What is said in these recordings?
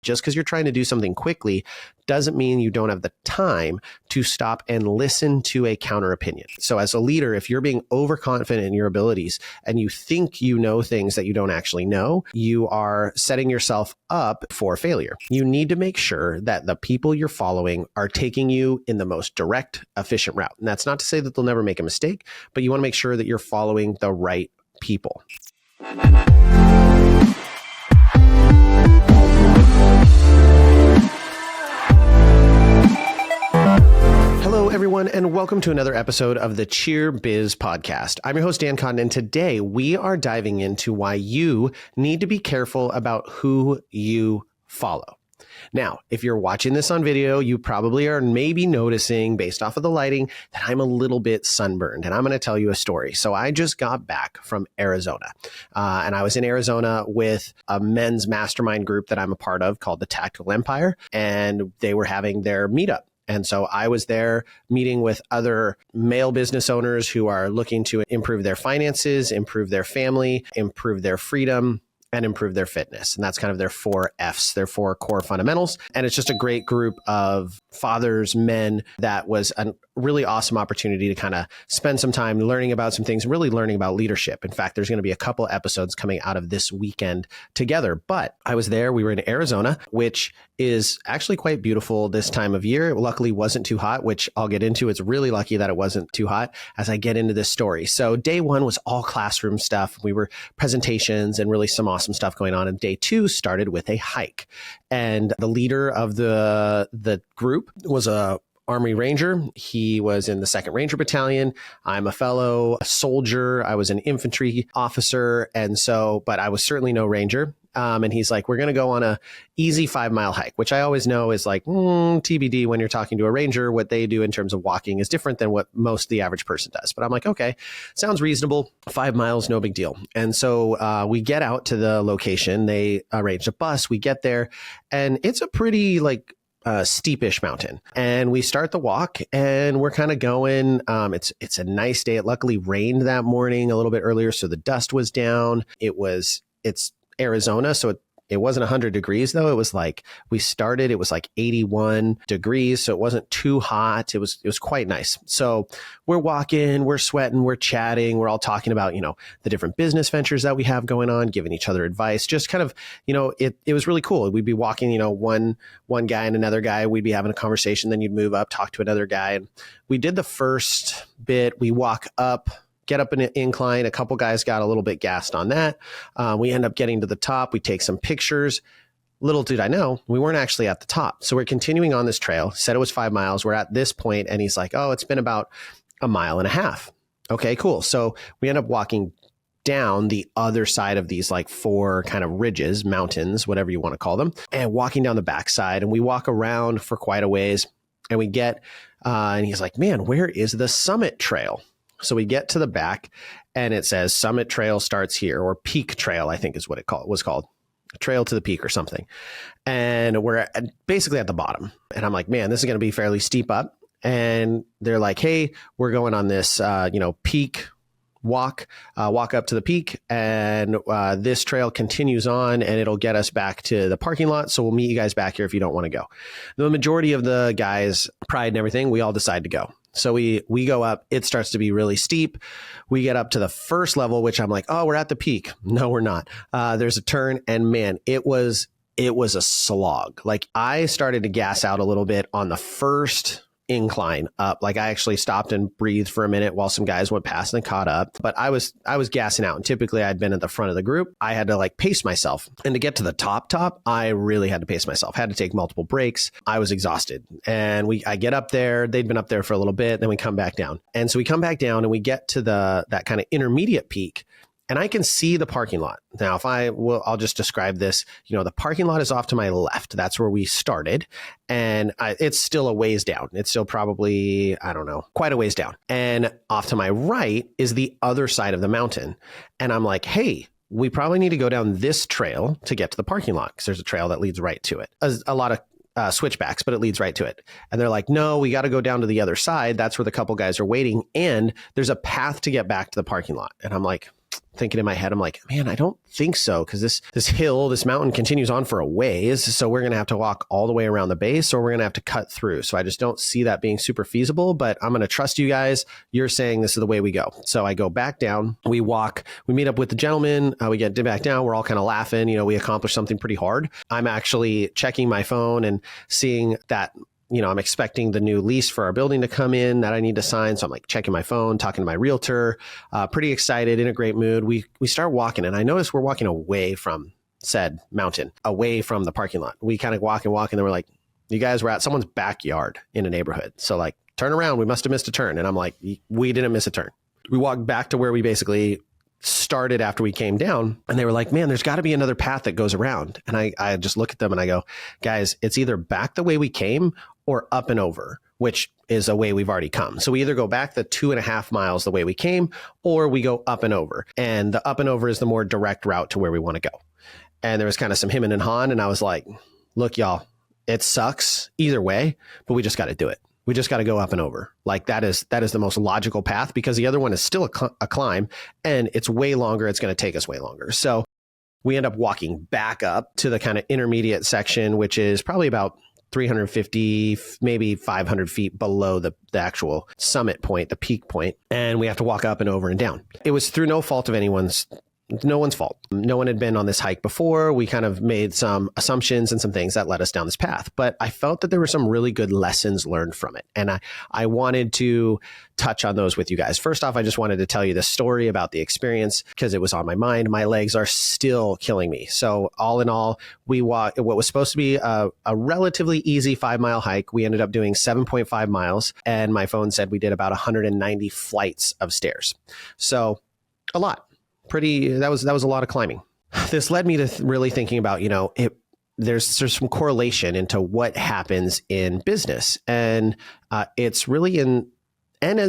Just because you're trying to do something quickly doesn't mean you don't have the time to stop and listen to a counter opinion. So as a leader, if you're being overconfident in your abilities and you think you know things that you don't actually know, you are setting yourself up for failure. You need to make sure that the people you're following are taking you in the most direct, efficient route. And that's not to say that they'll never make a mistake, but you want to make sure that you're following the right people. Hello, everyone, and welcome to another episode of the Cheer Biz podcast. I'm your host, Dan Cotton, and today we are diving into why you need to be careful about who you follow. Now, if you're watching this on video, you probably are maybe noticing, based off of the lighting, that I'm a little bit sunburned, and I'm going to tell you a story. So I just got back from Arizona, and I was in Arizona with a men's mastermind group that I'm a part of called the Tactical Empire, and they were having their meetup. And so I was there meeting with other male business owners who are looking to improve their finances, improve their family, improve their freedom, and improve their fitness. And that's kind of their 4 F's, their 4 core fundamentals. And it's just a great group of fathers, men, that was a really awesome opportunity to kind of spend some time learning about some things, really learning about leadership. In fact, there's going to be a couple episodes coming out of this weekend together. But I was there, we were in Arizona, which is actually quite beautiful this time of year. It luckily wasn't too hot, which I'll get into. It's really lucky that it wasn't too hot as I get into this story. So day 1 was all classroom stuff. We were presentations and really some awesome stuff going on. And day 2 started with a hike. And the leader of the group was a Army Ranger. He was in the 2nd Ranger Battalion. I'm a fellow soldier. I was an infantry officer. But I was certainly no Ranger. And he's like, we're going to go on a easy 5-mile hike, which I always know is like TBD when you're talking to a Ranger. What they do in terms of walking is different than what most the average person does. But I'm like, okay, sounds reasonable. 5 miles, no big deal. And so we get out to the location. They arranged a bus. We get there, and it's a pretty steepish mountain, and we start the walk, and we're kind of going. It's a nice day. It luckily rained that morning a little bit earlier, so the dust was down. It's Arizona, so it wasn't 100 degrees though. It was like we started, it was like 81 degrees, so it wasn't too hot. It was quite nice. So we're walking, we're sweating, we're chatting, we're all talking about, the different business ventures that we have going on, giving each other advice, just kind of, it was really cool. We'd be walking, one guy and another guy, we'd be having a conversation, then you'd move up, talk to another guy. And we did the first bit, we walk up, get up an incline. A couple guys got a little bit gassed on that. We end up getting to the top. We take some pictures. Little did I know, we weren't actually at the top. So we're continuing on this trail. Said it was 5 miles. We're at this point, and he's like, oh, it's been about 1.5 miles. Okay, cool. So we end up walking down the other side of these 4 kind of ridges, mountains, whatever you want to call them, and walking down the backside. And we walk around for quite a ways, and we get, and he's like, man, where is the summit trail? So we get to the back, and it says Summit Trail starts here, or Peak Trail, I think is what it was called. Trail to the peak or something. And we're basically at the bottom. And I'm like, man, this is going to be fairly steep up. And they're like, hey, we're going on this, peak walk up to the peak. And this trail continues on, and it'll get us back to the parking lot. So we'll meet you guys back here if you don't want to go. The majority of the guys, pride and everything, we all decide to go. So we go up, it starts to be really steep. We get up to the first level, which I'm like, oh, we're at the peak. No, we're not. There's a turn, and man, it was a slog. I started to gas out a little bit on the first incline up. I actually stopped and breathed for a minute while some guys went past and caught up. But I was gassing out. And typically I'd been at the front of the group. I had to pace myself. And to get to the top, I really had to pace myself. Had to take multiple breaks. I was exhausted. And I get up there. They'd been up there for a little bit. Then we come back down. And so we come back down, and we get to that kind of intermediate peak. And I can see the parking lot. Now, I'll just describe this. The parking lot is off to my left. That's where we started. And it's still a ways down. It's still probably, I don't know, quite a ways down. And off to my right is the other side of the mountain. And I'm like, hey, we probably need to go down this trail to get to the parking lot, because there's a trail that leads right to it. A lot of switchbacks, but it leads right to it. And they're like, no, we got to go down to the other side. That's where the couple guys are waiting. And there's a path to get back to the parking lot. And I'm like, thinking in my head, I'm like, man, I don't think so. Cause this mountain continues on for a ways. So we're going to have to walk all the way around the base, or we're going to have to cut through. So I just don't see that being super feasible, but I'm going to trust you guys. You're saying this is the way we go. So I go back down, we meet up with the gentleman, we get back down. We're all kind of laughing, we accomplished something pretty hard. I'm actually checking my phone and seeing that I'm expecting the new lease for our building to come in that I need to sign. So I'm like checking my phone, talking to my realtor, pretty excited, in a great mood. We start walking, and I notice we're walking away from said mountain, away from the parking lot. We kind of walk, and then we're like, you guys were at someone's backyard in a neighborhood. So like, turn around. We must have missed a turn. And I'm like, we didn't miss a turn. We walked back to where we basically started after we came down, and they were like, man, there's got to be another path that goes around. And I just look at them and I go, guys, it's either back the way we came or up and over, which is a way we've already come. So we either go back the 2.5 miles the way we came, or we go up and over. And the up and over is the more direct route to where we want to go. And there was kind of some hemming and hawing. And I was like, look, y'all, it sucks either way, but we just got to do it. We just got to go up and over. Like that is the most logical path, because the other one is still a climb, and it's way longer. It's going to take us way longer. So we end up walking back up to the kind of intermediate section, which is probably about 350, maybe 500 feet below the actual summit point, the peak point. And we have to walk up and over and down. It was through no fault of no one's fault. No one had been on this hike before. We kind of made some assumptions and some things that led us down this path. But I felt that there were some really good lessons learned from it. And I wanted to touch on those with you guys. First off, I just wanted to tell you the story about the experience because it was on my mind. My legs are still killing me. So all in all, we walked what was supposed to be a relatively easy 5-mile hike. We ended up doing 7.5 miles. And my phone said we did about 190 flights of stairs. So a lot. That was a lot of climbing. This led me to really thinking about, there's some correlation into what happens in business. And it's really in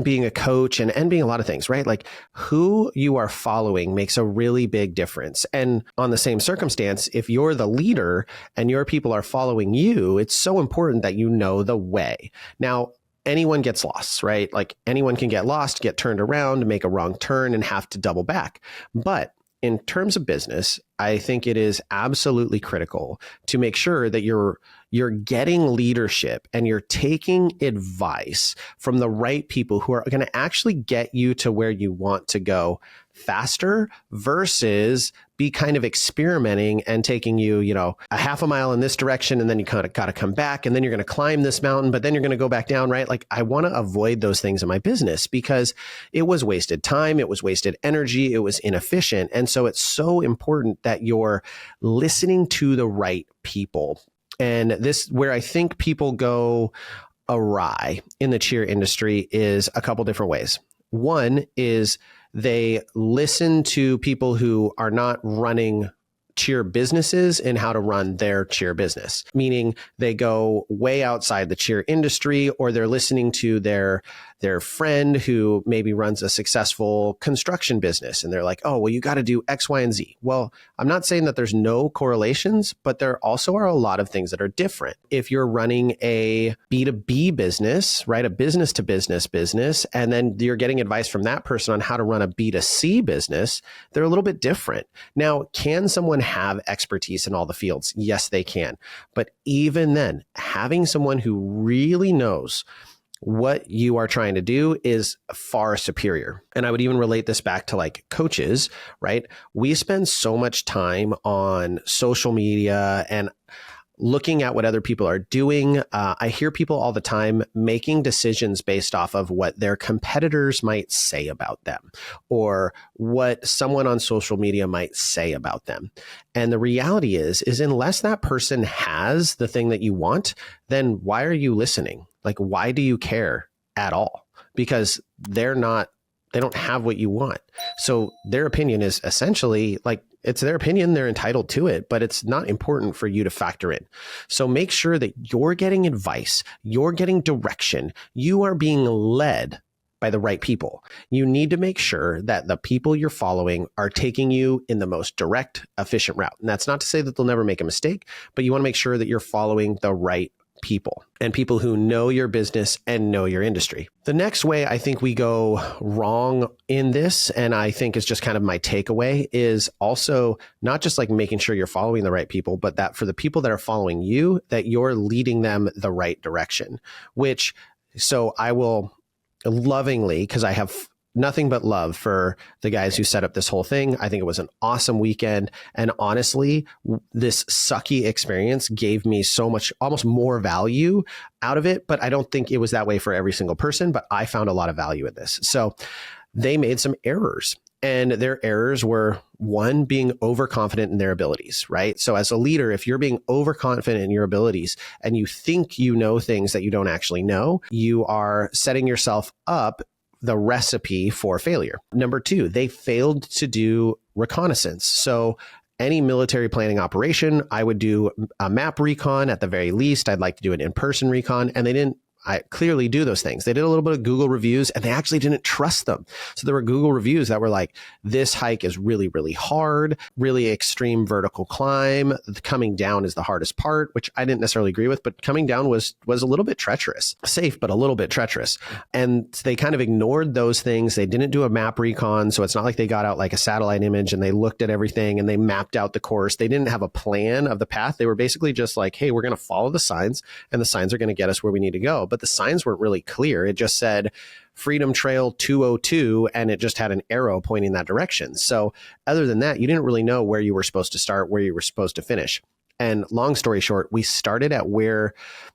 being a coach and being a lot of things, right? Like who you are following makes a really big difference. And on the same circumstance, if you're the leader and your people are following you, it's so important that you know the way. Now, anyone gets lost, right? Like anyone can get lost, get turned around, make a wrong turn and have to double back. But in terms of business, I think it is absolutely critical to make sure that you're getting leadership and you're taking advice from the right people who are going to actually get you to where you want to go faster versus be kind of experimenting and taking you, a half a mile in this direction, and then you kind of got to come back, and then you're going to climb this mountain, but then you're going to go back down, right? Like I want to avoid those things in my business because it was wasted time, it was wasted energy, it was inefficient. And so it's so important that you're listening to the right people. And this, where I think people go awry in the cheer industry, is a couple different ways. One is they listen to people who are not running cheer businesses and how to run their cheer business, meaning they go way outside the cheer industry, or they're listening to their friend who maybe runs a successful construction business. And they're like, oh, well, you got to do X, Y, and Z. Well, I'm not saying that there's no correlations, but there also are a lot of things that are different. If you're running a B2B business, right, a business to business, and then you're getting advice from that person on how to run a B2C business, they're a little bit different. Now, can someone have expertise in all the fields? Yes, they can. But even then, having someone who really knows what you are trying to do is far superior. And I would even relate this back to like coaches, right? We spend so much time on social media and looking at what other people are doing. I hear people all the time making decisions based off of what their competitors might say about them or what someone on social media might say about them. And the reality is unless that person has the thing that you want, then why are you listening? Like, why do you care at all? Because they don't have what you want. So their opinion is essentially like, it's their opinion. They're entitled to it, but it's not important for you to factor in. So make sure that you're getting advice, you're getting direction, you are being led by the right people. You need to make sure that the people you're following are taking you in the most direct, efficient route. And that's not to say that they'll never make a mistake, but you want to make sure that you're following the right people and people who know your business and know your industry. The next way I think we go wrong in this, and I think is just kind of my takeaway, is also not just like making sure you're following the right people, but that for the people that are following you, that you're leading them the right direction, so I will lovingly, because I have nothing but love for the guys who set up this whole thing. I think it was an awesome weekend. And honestly, this sucky experience gave me so much, almost more value out of it. But I don't think it was that way for every single person, but I found a lot of value in this. So they made some errors. And their errors were, one, being overconfident in their abilities, right? So as a leader, if you're being overconfident in your abilities and you think you know things that you don't actually know, you are setting yourself up the recipe for failure. Number two, they failed to do reconnaissance. So any military planning operation, I would do a map recon at the very least. I'd like to do an in-person recon, and they didn't clearly do those things. They did a little bit of Google reviews and they actually didn't trust them. So there were Google reviews that were like, this hike is really, really hard, really extreme vertical climb. Coming down is the hardest part, which I didn't necessarily agree with, but coming down was a little bit treacherous, safe, but a little bit treacherous. And they kind of ignored those things. They didn't do a map recon. So it's not like they got out like a satellite image and they looked at everything and they mapped out the course. They didn't have a plan of the path. They were basically just like, hey, we're going to follow the signs and the signs are going to get us where we need to go. But the signs weren't really clear. It just said Freedom Trail 202, and it just had an arrow pointing that direction. So other than that, you didn't really know where you were supposed to start, where you were supposed to finish. And long story short, we started at where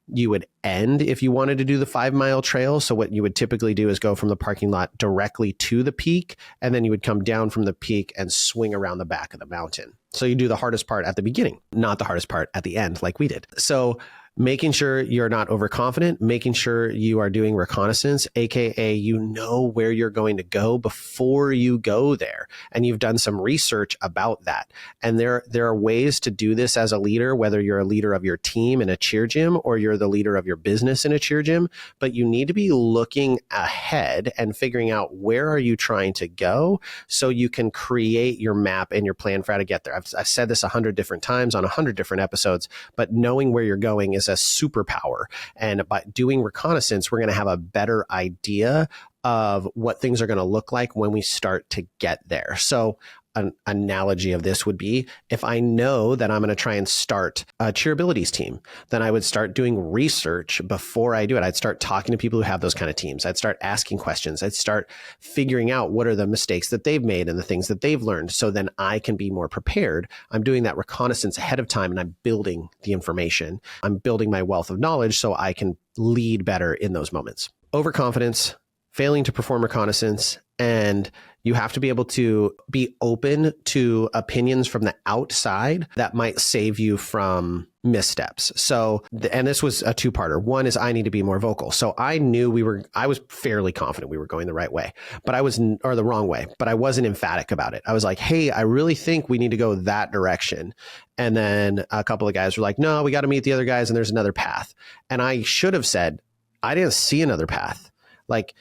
you would end if you wanted to do the 5-mile trail. So what you would typically do is go from the parking lot directly to the peak, and then you would come down from the peak and swing around the back of the mountain. So you do the hardest part at the beginning, not the hardest part at the end like we did. So making sure you're not overconfident, making sure you are doing reconnaissance, AKA you know where you're going to go before you go there. And you've done some research about that. And there are ways to do this as a leader, whether you're a leader of your team in a cheer gym or you're the leader of your business in a cheer gym, but you need to be looking ahead and figuring out where are you trying to go so you can create your map and your plan for how to get there. I've said this 100 different times on 100 different episodes, but knowing where you're going is a superpower. And by doing reconnaissance, we're going to have a better idea of what things are going to look like when we start to get there. So an analogy of this would be, if I know that I'm going to try and start a cheerabilities team, then I would start doing research before I do it. I'd start talking to people who have those kind of teams. I'd start asking questions. I'd start figuring out what are the mistakes that they've made and the things that they've learned, so then I can be more prepared. I'm doing that reconnaissance ahead of time, and I'm building the information. I'm building my wealth of knowledge so I can lead better in those moments. Overconfidence, failing to perform reconnaissance, and you have to be able to be open to opinions from the outside that might save you from missteps. So, and this was a two-parter. One is I need to be more vocal. So I knew I was fairly confident we were going the right way, or the wrong way, but I wasn't emphatic about it. I was like, hey, I really think we need to go that direction. And then a couple of guys were like, no, we got to meet the other guys and there's another path. And I should have said, I didn't see another path. Like,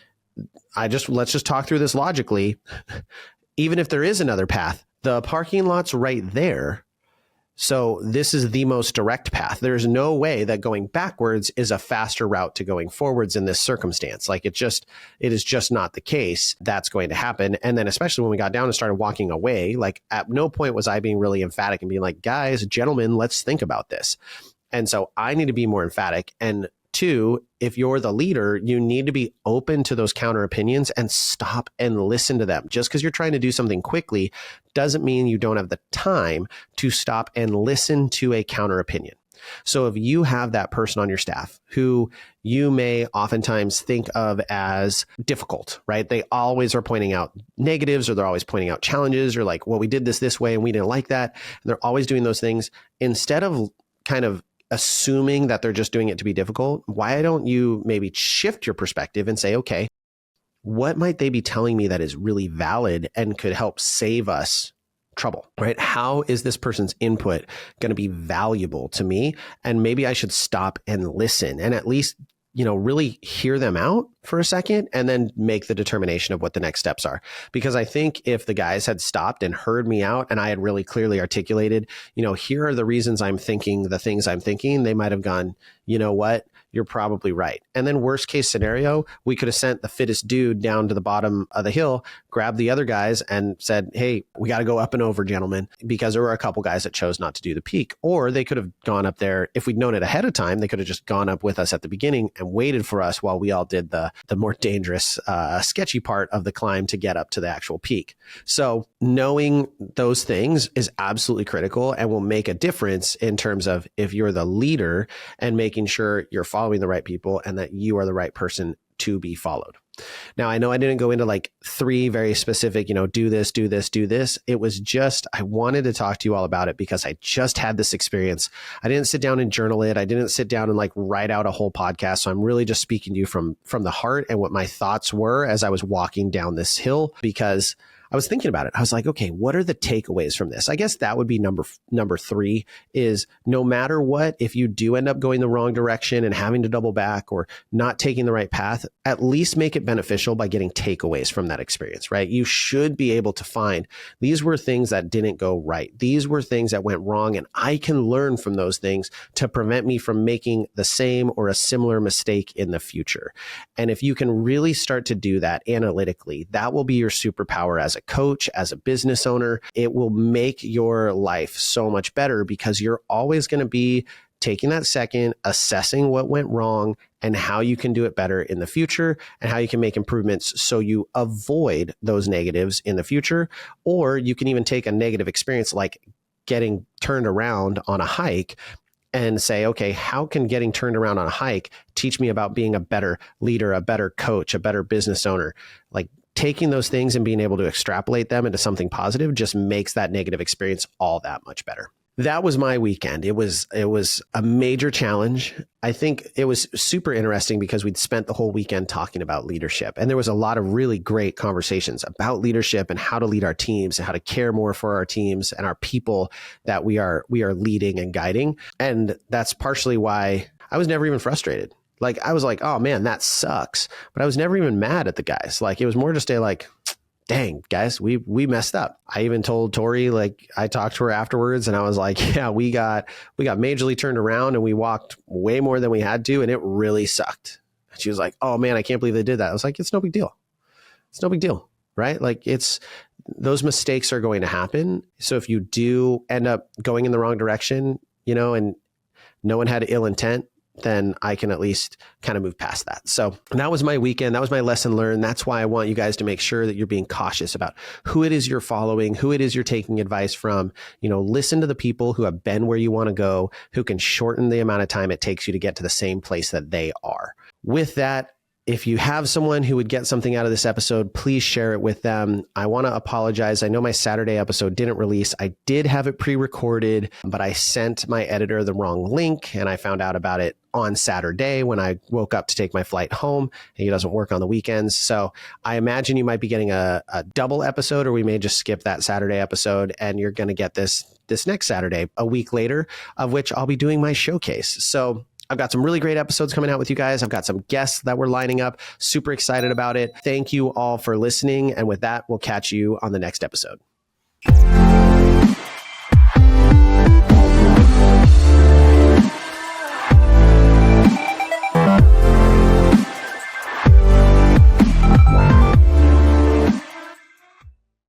let's just talk through this logically. Even if there is another path, the parking lot's right there. So this is the most direct path. There's no way that going backwards is a faster route to going forwards in this circumstance. Like it is just not the case that's going to happen. And then especially when we got down and started walking away, like at no point was I being really emphatic and being like, guys, gentlemen, let's think about this. And so I need to be more emphatic. And two, if you're the leader, you need to be open to those counter opinions and stop and listen to them. Just because you're trying to do something quickly doesn't mean you don't have the time to stop and listen to a counter opinion. So if you have that person on your staff who you may oftentimes think of as difficult, right? They always are pointing out negatives, or they're always pointing out challenges, or like, well, we did this way and we didn't like that. And they're always doing those things. Instead of kind of assuming that they're just doing it to be difficult, why don't you maybe shift your perspective and say, okay, what might they be telling me that is really valid and could help save us trouble, right? How is this person's input going to be valuable to me? And maybe I should stop and listen and at least really hear them out for a second and then make the determination of what the next steps are. Because I think if the guys had stopped and heard me out and I had really clearly articulated, here are the reasons I'm thinking the things I'm thinking, they might have gone, you know what? You're probably right. And then worst case scenario, we could have sent the fittest dude down to the bottom of the hill, grabbed the other guys and said, hey, we got to go up and over, gentlemen, because there were a couple guys that chose not to do the peak. Or they could have gone up there. If we'd known it ahead of time, they could have just gone up with us at the beginning and waited for us while we all did the more dangerous, sketchy part of the climb to get up to the actual peak. So knowing those things is absolutely critical and will make a difference in terms of if you're the leader and making sure you're following the right people and that you are the right person to be followed. Now, I know I didn't go into like 3 very specific, do this, do this, do this. It was just, I wanted to talk to you all about it because I just had this experience. I didn't sit down and journal it. I didn't sit down and like write out a whole podcast. So I'm really just speaking to you from the heart and what my thoughts were as I was walking down this hill, because I was thinking about it. I was like, okay, what are the takeaways from this? I guess that would be number 3 is no matter what, if you do end up going the wrong direction and having to double back or not taking the right path, at least make it beneficial by getting takeaways from that experience, right? You should be able to find these were things that didn't go right. These were things that went wrong. And I can learn from those things to prevent me from making the same or a similar mistake in the future. And if you can really start to do that analytically, that will be your superpower as a coach, as a business owner. It will make your life so much better because you're always going to be taking that second, assessing what went wrong and how you can do it better in the future and how you can make improvements so you avoid those negatives in the future. Or you can even take a negative experience like getting turned around on a hike and say, okay, how can getting turned around on a hike teach me about being a better leader, a better coach, a better business owner? Like taking those things and being able to extrapolate them into something positive just makes that negative experience all that much better. That was my weekend. It was a major challenge. I think it was super interesting because we'd spent the whole weekend talking about leadership. And there was a lot of really great conversations about leadership and how to lead our teams and how to care more for our teams and our people that we are leading and guiding. And that's partially why I was never even frustrated. Like, I was like, oh man, that sucks. But I was never even mad at the guys. Like, it was more just dang, guys, we messed up. I even told Tori, like, I talked to her afterwards and I was like, yeah, we got majorly turned around and we walked way more than we had to. And it really sucked. She was like, oh man, I can't believe they did that. I was like, it's no big deal. It's no big deal, right? Like, those mistakes are going to happen. So if you do end up going in the wrong direction, and no one had ill intent, then I can at least kind of move past that. So that was my weekend. That was my lesson learned. That's why I want you guys to make sure that you're being cautious about who it is you're following, who it is you're taking advice from. Listen to the people who have been where you want to go, who can shorten the amount of time it takes you to get to the same place that they are. With that, if you have someone who would get something out of this episode, please share it with them. I want to apologize. I know my Saturday episode didn't release. I did have it pre-recorded, but I sent my editor the wrong link and I found out about it on Saturday when I woke up to take my flight home. He doesn't work on the weekends. So I imagine you might be getting a double episode, or we may just skip that Saturday episode and you're going to get this next Saturday, a week later, of which I'll be doing my showcase. So I've got some really great episodes coming out with you guys. I've got some guests that we're lining up. Super excited about it. Thank you all for listening. And with that, we'll catch you on the next episode.